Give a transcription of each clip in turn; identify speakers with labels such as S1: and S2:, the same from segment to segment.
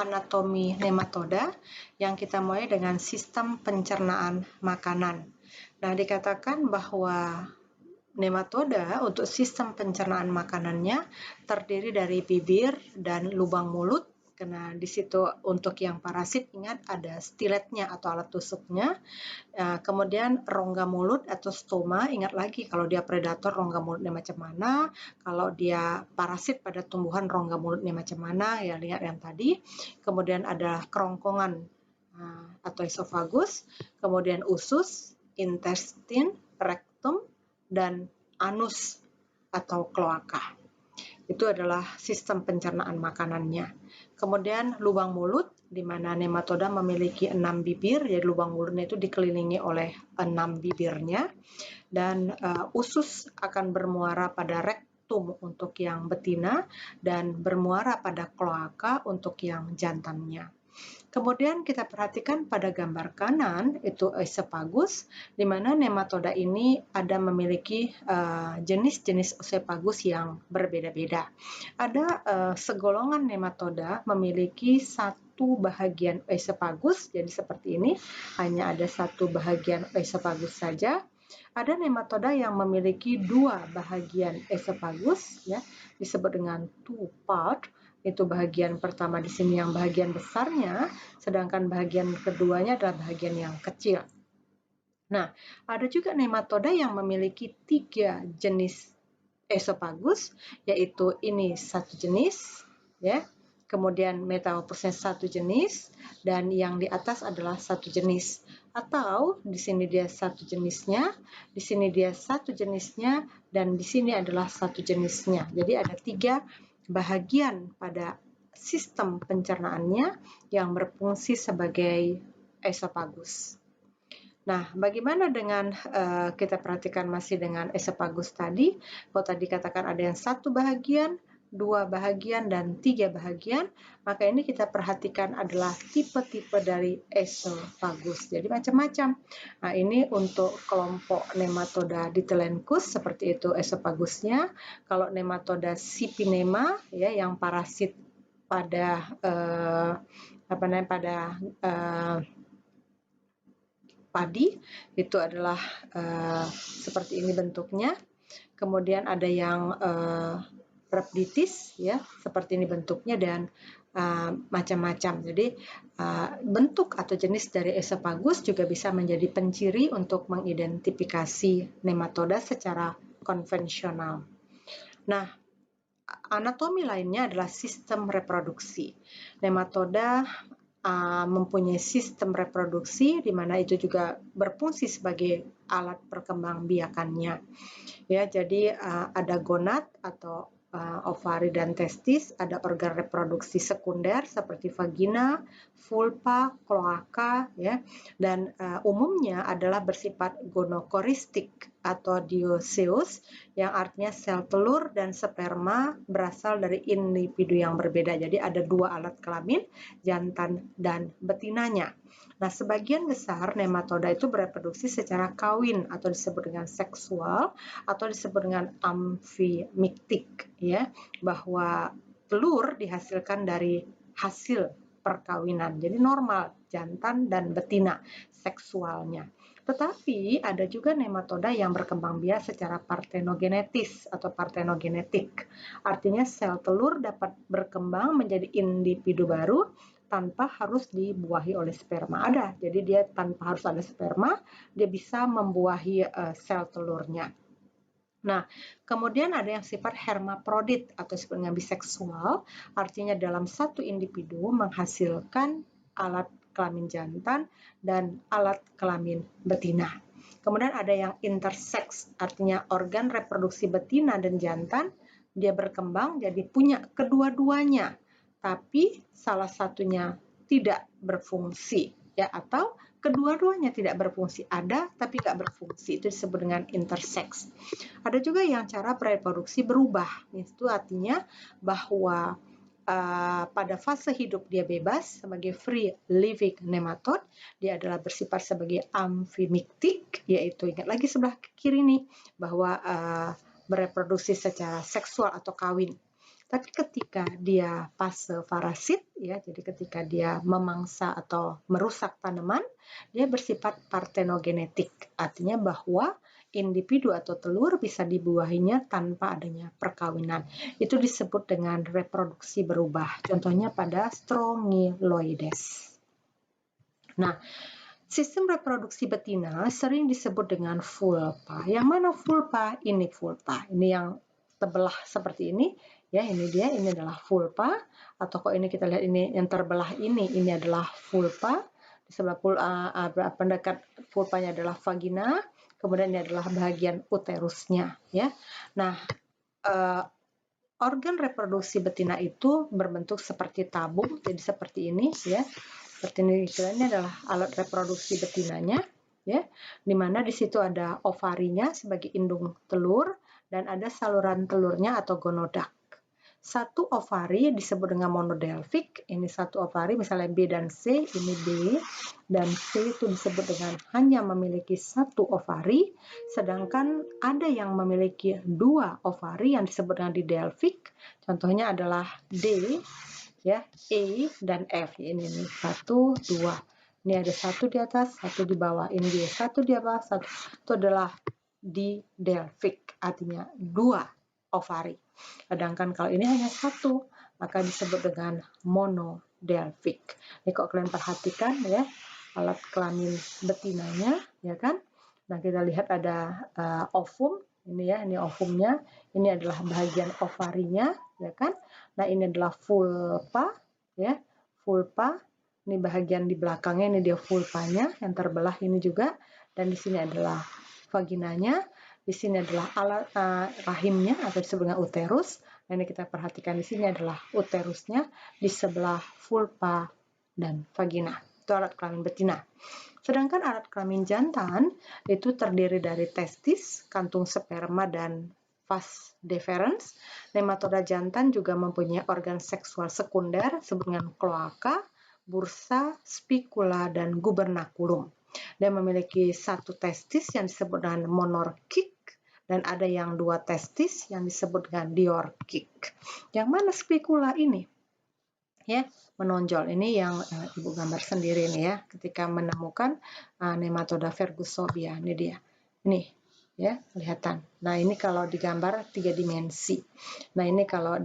S1: anatomi nematoda yang kita mulai dengan sistem pencernaan makanan. Nah, dikatakan bahwa nematoda untuk sistem pencernaan makanannya terdiri dari bibir dan lubang mulut. Karena di situ untuk yang parasit ingat ada stiletnya atau alat tusuknya. Kemudian rongga mulut atau stoma, ingat lagi kalau dia predator rongga mulutnya macam mana, kalau dia parasit pada tumbuhan rongga mulutnya macam mana, ya lihat yang tadi. Kemudian ada kerongkongan atau esofagus, kemudian usus, intestin, rektum, dan anus atau kloaka. Itu adalah sistem pencernaan makanannya. Kemudian lubang mulut, di mana nematoda memiliki 6 bibir, jadi lubang mulutnya itu dikelilingi oleh 6 bibirnya, dan usus akan bermuara pada rektum untuk yang betina, dan bermuara pada kloaka untuk yang jantannya. Kemudian kita perhatikan pada gambar kanan itu Oesophagus, di mana nematoda ini ada memiliki jenis-jenis Oesophagus yang berbeda-beda. Ada segolongan nematoda memiliki satu bahagian Oesophagus, jadi seperti ini, hanya ada satu bahagian Oesophagus saja. Ada nematoda yang memiliki dua bahagian esophagus, ya, disebut dengan two part. Itu bahagian pertama di sini yang bahagian besarnya, sedangkan bahagian keduanya adalah bahagian yang kecil. Nah, ada juga nematoda yang memiliki 3 jenis esophagus, yaitu ini satu jenis, ya. Kemudian Metauropusnya satu jenis, dan yang di atas adalah satu jenis. Atau di sini dia satu jenisnya, di sini dia satu jenisnya, dan di sini adalah satu jenisnya. Jadi ada 3 bahagian pada sistem pencernaannya yang berfungsi sebagai esophagus. Nah, bagaimana dengan kita perhatikan masih dengan esophagus tadi? Kalau tadi katakan ada yang satu bahagian, 2 bahagian, dan 3 bahagian, maka ini kita perhatikan adalah tipe-tipe dari esophagus. Jadi macam-macam. Nah, ini untuk kelompok nematoda Dithyllencus, seperti itu esophagusnya. Kalau nematoda Sipinema, ya, yang parasit pada padi, itu adalah seperti ini bentuknya. Kemudian ada yang Rhabditis, ya, seperti ini bentuknya, dan macam-macam. Jadi bentuk atau jenis dari esophagus juga bisa menjadi penciri untuk mengidentifikasi nematoda secara konvensional. Nah, anatomi lainnya adalah sistem reproduksi. Nematoda mempunyai sistem reproduksi, di mana itu juga berfungsi sebagai alat perkembangbiakannya. Ya, jadi ada gonad atau ovari dan testis, ada organ reproduksi sekunder seperti vagina, vulva, kloaka, ya, dan umumnya adalah bersifat gonokoristik atau dioecious, yang artinya sel telur dan sperma berasal dari individu yang berbeda. Jadi ada 2 alat kelamin, jantan dan betinanya. Nah, sebagian besar nematoda itu bereproduksi secara kawin atau disebut dengan seksual atau disebut dengan amfimiktik, ya, bahwa telur dihasilkan dari hasil perkawinan. Jadi normal jantan dan betina seksualnya. Tetapi ada juga nematoda yang berkembang biak secara partenogenetis atau partenogenetik. Artinya sel telur dapat berkembang menjadi individu baru tanpa harus dibuahi oleh sperma. Ada, jadi dia tanpa harus ada sperma, dia bisa membuahi sel telurnya. Nah, kemudian ada yang sifat hermaprodit atau disebut dengan biseksual, artinya dalam satu individu menghasilkan alat kelamin jantan dan alat kelamin betina. Kemudian ada yang intersex, artinya organ reproduksi betina dan jantan, dia berkembang jadi punya kedua-duanya, tapi salah satunya tidak berfungsi, ya, atau kedua-duanya tidak berfungsi, ada tapi nggak berfungsi, itu disebut dengan intersex. Ada juga yang cara reproduksi berubah, itu artinya bahwa pada fase hidup dia bebas sebagai free living nematode, dia adalah bersifat sebagai amfimiktik, yaitu ingat lagi sebelah kiri nih bahwa bereproduksi secara seksual atau kawin. Tapi ketika dia fase parasit, ya, jadi ketika dia memangsa atau merusak tanaman, dia bersifat partenogenetik, artinya bahwa individu atau telur bisa dibuahinya tanpa adanya perkawinan. Itu disebut dengan reproduksi berubah. Contohnya pada Strongyloides. Nah, sistem reproduksi betina sering disebut dengan vulpa. Yang mana vulpa? Ini vulpa. Ini yang terbelah seperti ini. Ya, ini dia. Ini adalah vulpa. Atau kok ini kita lihat ini yang terbelah ini adalah vulpa. Di sebelah pendekat vulpanya adalah vagina. Kemudian ini adalah bagian uterusnya. Ya. Nah, organ reproduksi betina itu berbentuk seperti tabung, jadi seperti ini, ya. Seperti ini, ini adalah alat reproduksi betinanya, ya, di mana di situ ada ovarinya sebagai indung telur dan ada saluran telurnya atau gonodak. Satu ovari disebut dengan monodelphic, ini satu ovari, misalnya B dan C, ini B dan C itu disebut dengan hanya memiliki satu ovari, sedangkan ada yang memiliki dua ovari yang disebut dengan didelphic, contohnya adalah D, ya, E dan F, ini nih, 1, 2. Ini ada satu di atas, satu di bawah, ini dia satu di bawah, satu, itu adalah didelphic, artinya dua ovari. Sedangkan kalau ini hanya satu, maka disebut dengan monodelphic. Ini kok kalian perhatikan ya, alat kelamin betinanya, ya kan? Nah, kita lihat ada ovum, ini ya, ini ovumnya, ini adalah bagian ovarinya, ya kan? Nah, ini adalah vulpa, ya, vulpa. Ini bagian di belakangnya, ini dia vulpanya yang terbelah ini juga, dan di sini adalah vaginanya. Di sini adalah alat rahimnya atau disebut dengan uterus. Dan ini kita perhatikan di sini adalah uterusnya di sebelah vulpa dan vagina. Itu alat kelamin betina. Sedangkan alat kelamin jantan itu terdiri dari testis, kantung sperma, dan vas deferens. Nematoda jantan juga mempunyai organ seksual sekunder disebut dengan kloaka, bursa, spicula, dan gubernaculum. Dan memiliki satu testis yang disebut dengan monorchic dan ada yang dua testis yang disebut dengan diorchic. Yang mana spicula ini? Ya, menonjol. Ini yang Ibu gambar sendiri nih ya, ketika menemukan nematoda Fergusobia. Ini dia. Ini ya, kelihatan. Nah, ini kalau digambar 3 dimensi. Nah, ini kalau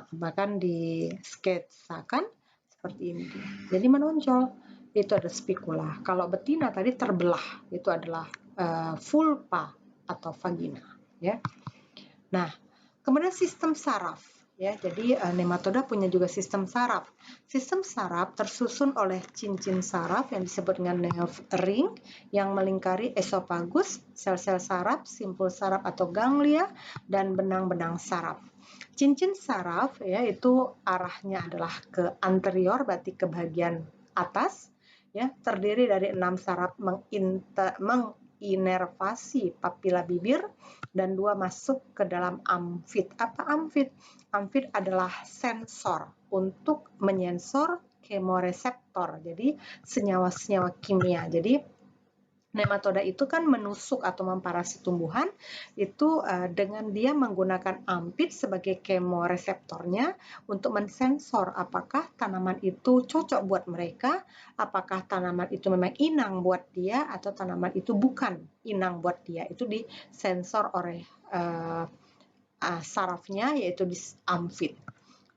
S1: bahkan di sketsakan seperti ini dia. Jadi menonjol. Itu ada spicula. Kalau betina tadi terbelah, itu adalah vulpa atau vagina, ya. Nah, kemudian sistem saraf, ya. Jadi nematoda punya juga sistem saraf. Sistem saraf tersusun oleh cincin saraf yang disebut dengan nerve ring yang melingkari esofagus, sel-sel saraf, simpul saraf atau ganglia, dan benang-benang saraf. Cincin saraf ya itu arahnya adalah ke anterior, berarti ke bagian atas, ya, terdiri dari 6 saraf menginervasi papila bibir dan 2 masuk ke dalam amfit. Apa amfit? Amfit adalah sensor untuk menyensor kemoreseptor, jadi senyawa-senyawa kimia. Jadi nematoda itu kan menusuk atau memparasit tumbuhan itu dengan dia menggunakan ampit sebagai kemoreseptornya untuk mensensor apakah tanaman itu cocok buat mereka, apakah tanaman itu memang inang buat dia atau tanaman itu bukan inang buat dia. Itu disensor oleh sarafnya yaitu di amfit.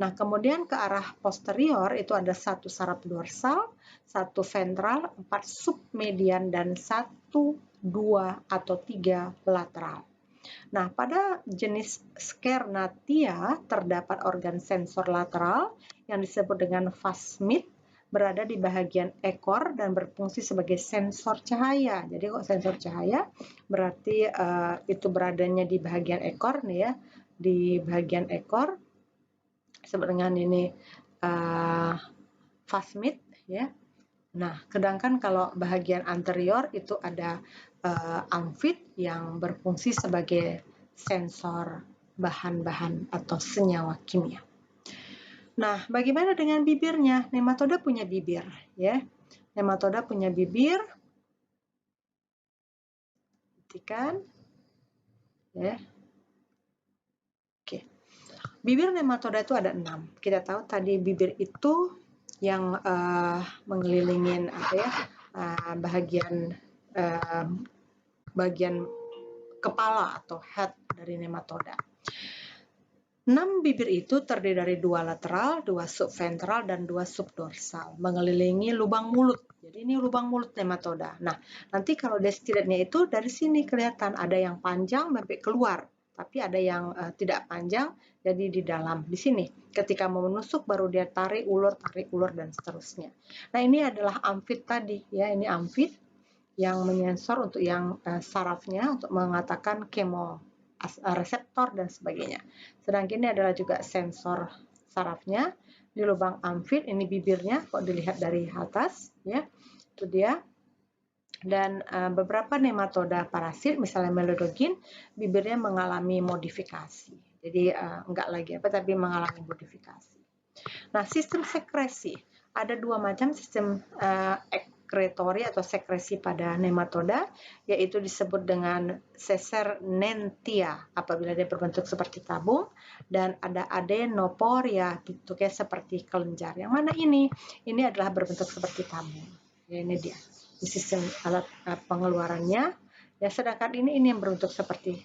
S1: Nah, kemudian ke arah posterior itu ada 1 saraf dorsal, 1 ventral, 4 submedian, dan 1, 2, atau 3 lateral. Nah, pada jenis Skernatia terdapat organ sensor lateral yang disebut dengan phasmid berada di bagian ekor dan berfungsi sebagai sensor cahaya. Jadi kok sensor cahaya berarti itu beradanya di bagian ekor nih ya, di bagian ekor dengan ini phasmid ya. Nah, sedangkan kalau bagian anterior itu ada amfit yang berfungsi sebagai sensor bahan-bahan atau senyawa kimia. Nah, bagaimana dengan bibirnya? Nematoda punya bibir ya. Nematoda punya bibir. Perhatikan ya. Oke. Bibir nematoda itu ada 6. Kita tahu tadi bibir itu yang mengelilingin bagian kepala atau head dari nematoda. 6 bibir itu terdiri dari 2 lateral, 2 subventral, dan 2 subdorsal, mengelilingi lubang mulut. Jadi ini lubang mulut nematoda. Nah, nanti kalau destillatnya itu dari sini kelihatan ada yang panjang sampai keluar, tapi ada yang tidak panjang, jadi di dalam. Di sini, ketika mau menusuk baru dia tarik ulur, dan seterusnya. Nah, ini adalah amfit tadi, ya. Ini amfit yang menyensor untuk yang sarafnya untuk mengatakan reseptor dan sebagainya. Sedangkan ini adalah juga sensor sarafnya di lubang amfit. Ini bibirnya, kok dilihat dari atas, ya, itu dia. Dan beberapa nematoda parasit, misalnya Melodogin, bibirnya mengalami modifikasi. Jadi enggak lagi tapi mengalami modifikasi. Nah, sistem sekresi ada 2 macam sistem ekretori atau sekresi pada nematoda, yaitu disebut dengan sesernentia apabila dia berbentuk seperti tabung, dan ada adenoporia bentuknya seperti kelenjar. Yang mana ini? Ini adalah berbentuk seperti tabung. Ya, ini dia. Di sistem alat pengeluarannya. Ya, sedangkan ini yang berbentuk seperti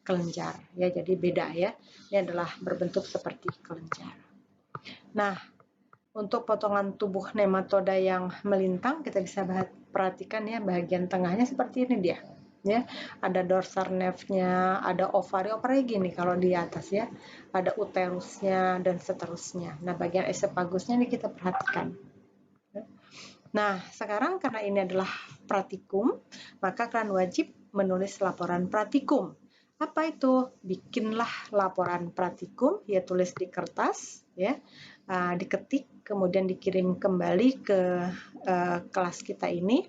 S1: kelenjar. Ya, jadi beda ya. Ini adalah berbentuk seperti kelenjar. Nah, untuk potongan tubuh nematoda yang melintang, kita bisa perhatikan ya, bagian tengahnya seperti ini dia. Ya, ada dorsal nerve-nya, ada ovari gini kalau di atas ya, ada uterusnya dan seterusnya. Nah, bagian esopagusnya ini kita perhatikan. Nah, sekarang karena ini adalah pratikum, maka kalian wajib menulis laporan pratikum. Apa itu? Bikinlah laporan pratikum, ya tulis di kertas, ya, diketik, kemudian dikirim kembali ke kelas kita ini,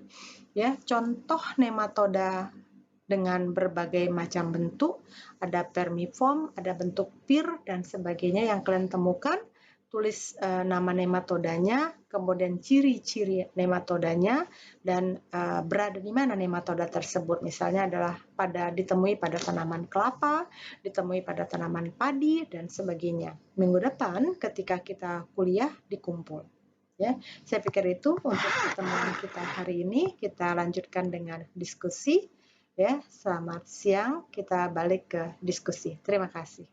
S1: ya. Contoh nematoda dengan berbagai macam bentuk, ada permiform, ada bentuk pir dan sebagainya yang kalian temukan. Tulis nama nematodanya, kemudian ciri-ciri nematodanya, dan berada di mana nematoda tersebut. Misalnya adalah ditemui pada tanaman kelapa, ditemui pada tanaman padi, dan sebagainya. Minggu depan ketika kita kuliah dikumpul. Ya, saya pikir itu untuk pertemuan kita hari ini. Kita lanjutkan dengan diskusi. Ya, selamat siang. Kita balik ke diskusi. Terima kasih.